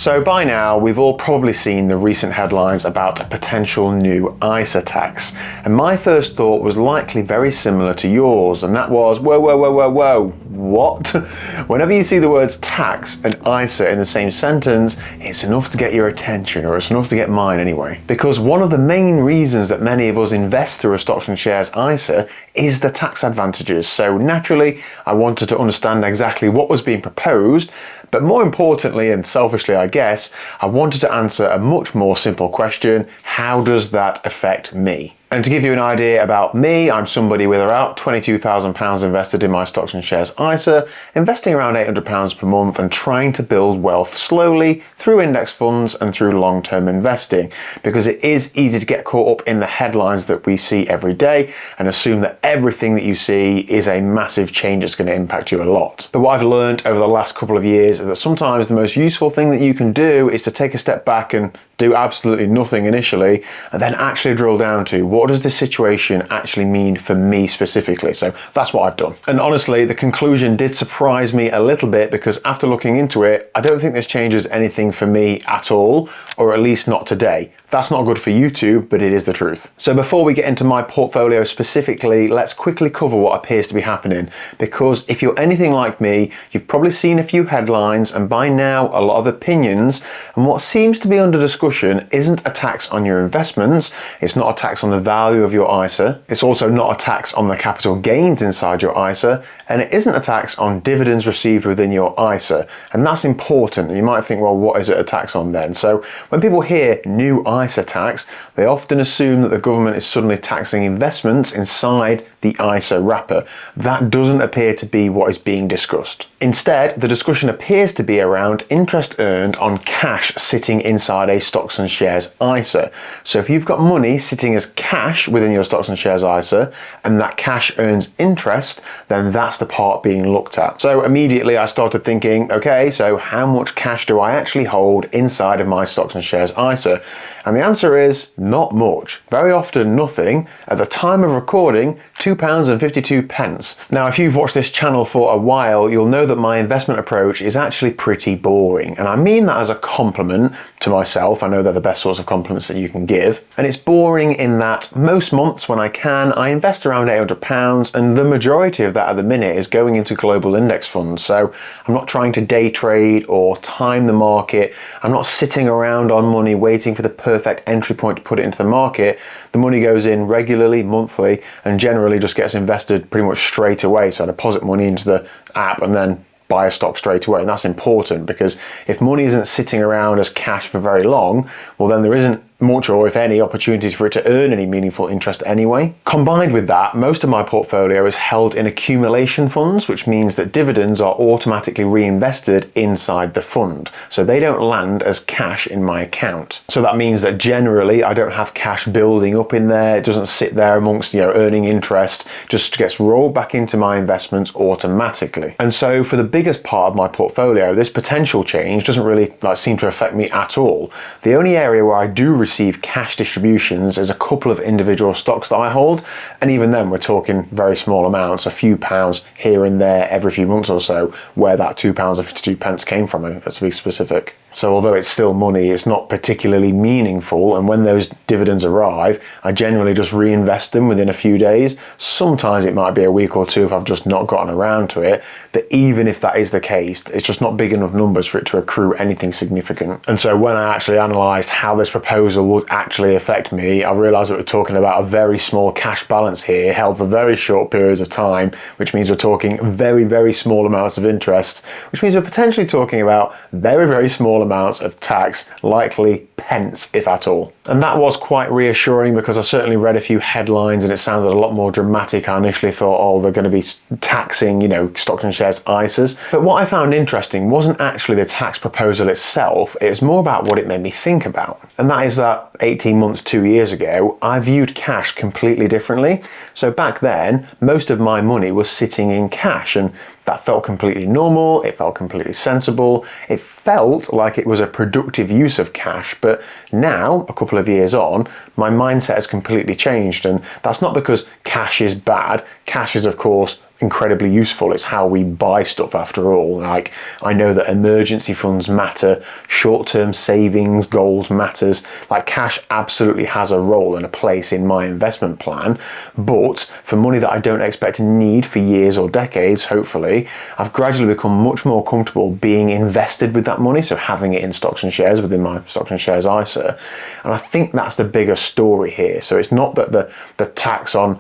So by now, we've all probably seen the recent headlines about a potential new ISA tax. And my first thought was likely very similar to yours, and that was, whoa, what? Whenever you see the words tax and ISA in the same sentence, it's enough to get your attention, or it's enough to get mine anyway. Because one of the main reasons that many of us invest through a stocks and shares ISA is the tax advantages. So naturally, I wanted to understand exactly what was being proposed, but more importantly, and selfishly I guess, I wanted to answer a much more simple question: how does that affect me? And to give you an idea about me, I'm somebody with about £22,000 invested in my stocks and shares ISA, investing around £800 per month and trying to build wealth slowly through index funds and through long-term investing, because it is easy to get caught up in the headlines that we see every day and assume that everything that you see is a massive change that's going to impact you a lot. But what I've learned over the last couple of years is that sometimes the most useful thing that you can do is to take a step back and do absolutely nothing initially, and then actually drill down to what does this situation actually mean for me specifically. So that's what I've done. And honestly, the conclusion did surprise me a little bit, because after looking into it, I don't think this changes anything for me at all, or at least not today. That's not good for YouTube, but it is the truth. So before we get into my portfolio specifically, let's quickly cover what appears to be happening, because if you're anything like me, you've probably seen a few headlines and by now a lot of opinions, and what seems to be under discussion isn't a tax on your investments, it's not a tax on the value of your ISA, it's also not a tax on the capital gains inside your ISA, and it isn't a tax on dividends received within your ISA. And that's important. You might think, well, what is it a tax on then? So when people hear new ISA tax, they often assume that the government is suddenly taxing investments inside the ISA wrapper. That doesn't appear to be what is being discussed. Instead, the discussion appears to be around interest earned on cash sitting inside a stocks and shares ISA. So if you've got money sitting as cash within your stocks and shares ISA, and that cash earns interest, then that's the part being looked at. So immediately I started thinking, okay, so how much cash do I actually hold inside of my stocks and shares ISA? And the answer is not much. Very often nothing. At the time of recording, £2.52. Now, if you've watched this channel for a while, you'll know that my investment approach is actually pretty boring. And I mean that as a compliment to myself. I know they're the best sorts of compliments that you can give. And it's boring in that most months when I can, I invest around £800, and the majority of that at the minute is going into global index funds. So I'm not trying to day trade or time the market. I'm not sitting around on money waiting for the perfect entry point to put it into the market. The money goes in regularly, monthly, and generally just gets invested pretty much straight away. So I deposit money into the app and then buy a stock straight away. And that's important, because if money isn't sitting around as cash for very long, well, then there isn't much, or if any, opportunities for it to earn any meaningful interest anyway. Combined with that, most of my portfolio is held in accumulation funds, which means that dividends are automatically reinvested inside the fund. So they don't land as cash in my account. So that means that generally I don't have cash building up in there. It doesn't sit there amongst, earning interest, just gets rolled back into my investments automatically. And so for the biggest part of my portfolio, this potential change doesn't really seem to affect me at all. The only area where I do receive cash distributions is a couple of individual stocks that I hold, and even then we're talking very small amounts, a few pounds here and there every few months or so, where that £2.52 came from, to be specific. So although it's still money, it's not particularly meaningful, and when those dividends arrive, I generally just reinvest them within a few days. Sometimes it might be a week or two if I've just not gotten around to it, but even if that is the case, it's just not big enough numbers for it to accrue anything significant. And so when I actually analysed how this proposal would actually affect me, I realised that we're talking about a very small cash balance here, held for very short periods of time, which means we're talking very, very small amounts of interest, which means we're potentially talking about very, very small amounts of tax, likely pence if at all. And that was quite reassuring, because I certainly read a few headlines and it sounded a lot more dramatic. I initially thought, oh, they're going to be taxing, stocks and shares ISAs. But what I found interesting wasn't actually the tax proposal itself, it was more about what it made me think about. And that is that 18 months, 2 years ago, I viewed cash completely differently. So back then, most of my money was sitting in cash, and that felt completely normal, it felt completely sensible, it felt like it was a productive use of cash. But now, a couple of years on, my mindset has completely changed, and that's not because cash is bad. Cash is, of course, incredibly useful. It's how we buy stuff after all. Like, I know that emergency funds matter, short-term savings goals matters. Like, cash absolutely has a role and a place in my investment plan, but for money that I don't expect to need for years or decades, hopefully, I've gradually become much more comfortable being invested with that money, so having it in stocks and shares within my stocks and shares ISA. And I think that's the bigger story here. So it's not that the tax on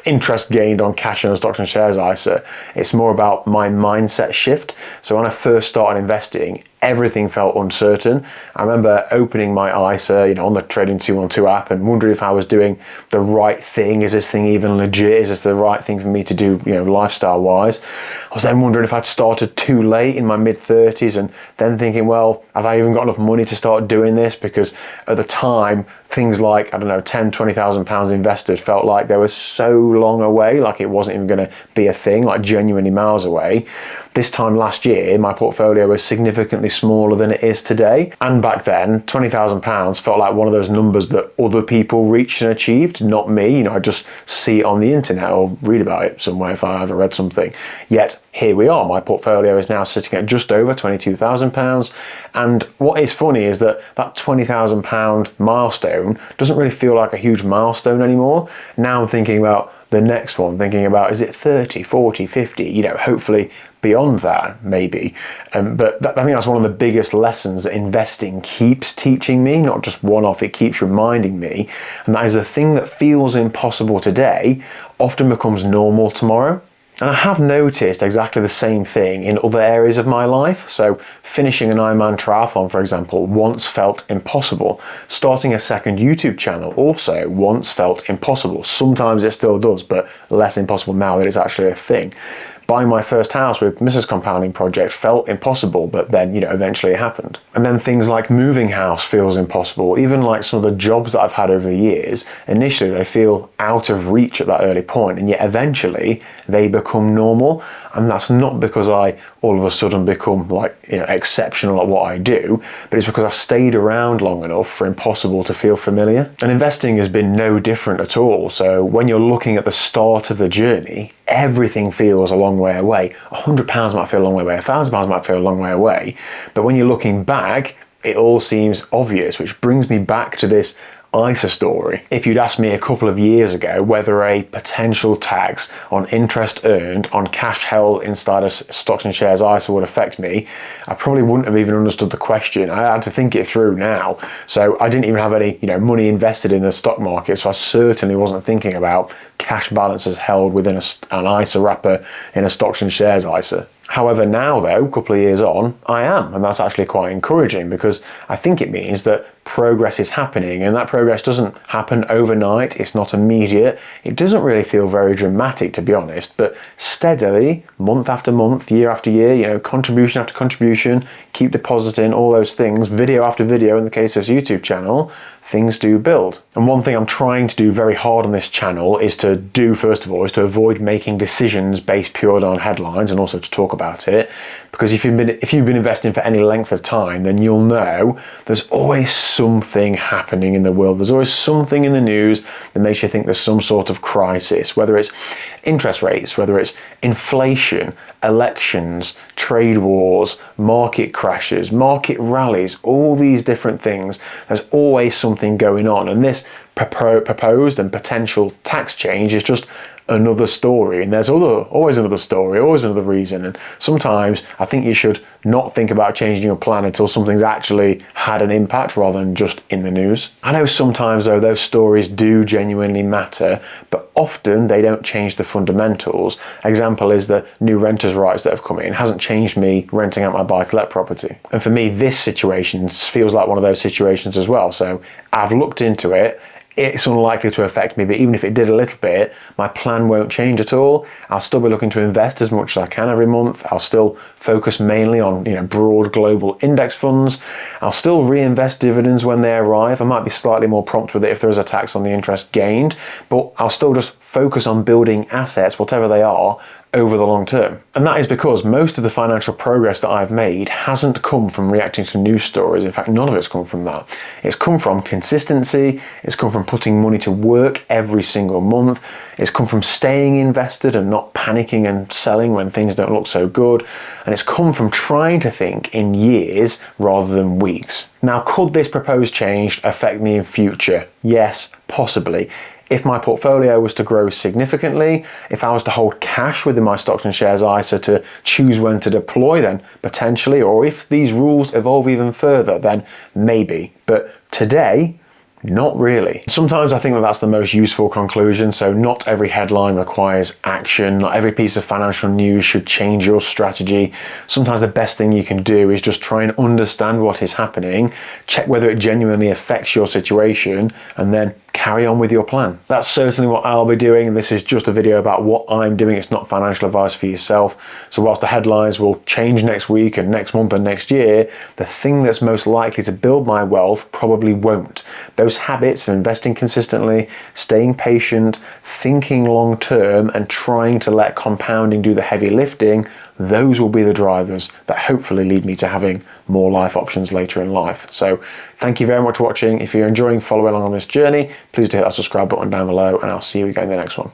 interest gained on cash in a stocks and shares ISA, it's more about my mindset shift. So when I first started investing, everything felt uncertain. I remember opening my ISA, on the Trading 212 app and wondering if I was doing the right thing. Is this thing even legit? Is this the right thing for me to do, lifestyle wise? I was then wondering if I'd started too late in my mid-30s, and then thinking, well, have I even got enough money to start doing this? Because at the time, things like, I don't know, 10, 20,000 pounds invested felt like they were so long away, like it wasn't even going to be a thing, like genuinely miles away. This time last year, my portfolio was significantly smaller than it is today. And back then, £20,000 felt like one of those numbers that other people reached and achieved, not me. I just see it on the internet or read about it somewhere if I ever read something. Yet here we are. My portfolio is now sitting at just over £22,000. And what is funny is that £20,000 milestone doesn't really feel like a huge milestone anymore. Now I'm thinking about the next one, thinking about, is it 30, 40, 50, hopefully beyond that, maybe. But I think that's one of the biggest lessons that investing keeps teaching me, not just one-off, it keeps reminding me. And that is the thing that feels impossible today often becomes normal tomorrow. And I have noticed exactly the same thing in other areas of my life. So finishing an Ironman triathlon, for example, once felt impossible. Starting a second YouTube channel also once felt impossible. Sometimes it still does, but less impossible now that it's actually a thing. Buying my first house with Mrs. Compounding Project felt impossible, but then, eventually it happened. And then things like moving house feels impossible. Even like some of the jobs that I've had over the years, initially they feel out of reach at that early point, and yet eventually they become normal. And that's not because I all of a sudden become exceptional at what I do, but it's because I've stayed around long enough for impossible to feel familiar. And investing has been no different at all. So when you're looking at the start of the journey, everything feels a long way away. £100 might feel a long way away, £1,000 might feel a long way away. But when you're looking back, it all seems obvious, which brings me back to this ISA story. If you'd asked me a couple of years ago whether a potential tax on interest earned on cash held inside a stocks and shares ISA would affect me, I probably wouldn't have even understood the question. I had to think it through now. So I didn't even have any, money invested in the stock market, so I certainly wasn't thinking about cash balances held within an ISA wrapper in a stocks and shares ISA. However, now though, a couple of years on, I am, and that's actually quite encouraging because I think it means that progress is happening, and that progress doesn't happen overnight. It's not immediate. It doesn't really feel very dramatic, to be honest, but steadily, month after month, year after year, contribution after contribution, keep depositing, all those things, video after video in the case of this YouTube channel, things do build. And one thing I'm trying to do very hard on this channel is to avoid making decisions based purely on headlines, and also to talk about it, because if you've been investing for any length of time, then you'll know there's always something happening in the world. There's always something in the news that makes you think there's some sort of crisis, whether it's interest rates, whether it's inflation, elections, trade wars, market crashes, market rallies, all these different things. There's always something going on, and this proposed and potential tax change is just another story, and there's always another story, always another reason. And sometimes I think you should not think about changing your plan until something's actually had an impact rather than just in the news. I know sometimes though those stories do genuinely matter, but often they don't change the fundamentals. Example is the new renters' rights that have come in. It hasn't changed me renting out my buy-to-let property. And for me, this situation feels like one of those situations as well. So I've looked into it. It's unlikely to affect me, but even if it did a little bit, my plan won't change at all. I'll still be looking to invest as much as I can every month. I'll still focus mainly on broad global index funds. I'll still reinvest dividends when they arrive. I might be slightly more prompt with it if there is a tax on the interest gained, but I'll still just focus on building assets, whatever they are, over the long term. And that is because most of the financial progress that I've made hasn't come from reacting to news stories. In fact, none of it's come from that. It's come from consistency. It's come from putting money to work every single month. It's come from staying invested and not panicking and selling when things don't look so good. And it's come from trying to think in years rather than weeks. Now, could this proposed change affect me in future? Yes, possibly. If my portfolio was to grow significantly, if I was to hold cash within my stocks and shares ISA to choose when to deploy, then potentially, or if these rules evolve even further, then maybe. But today, not really. Sometimes I think that that's the most useful conclusion. So not every headline requires action. Not every piece of financial news should change your strategy. Sometimes the best thing you can do is just try and understand what is happening, check whether it genuinely affects your situation, and then carry on with your plan. That's certainly what I'll be doing. This is just a video about what I'm doing. It's not financial advice for yourself. So whilst the headlines will change next week and next month and next year, the thing that's most likely to build my wealth probably won't. Those habits of investing consistently, staying patient, thinking long term, and trying to let compounding do the heavy lifting, those will be the drivers that hopefully lead me to having more life options later in life. So thank you very much for watching. If you're enjoying following along on this journey, please do hit that subscribe button down below, and I'll see you again in the next one.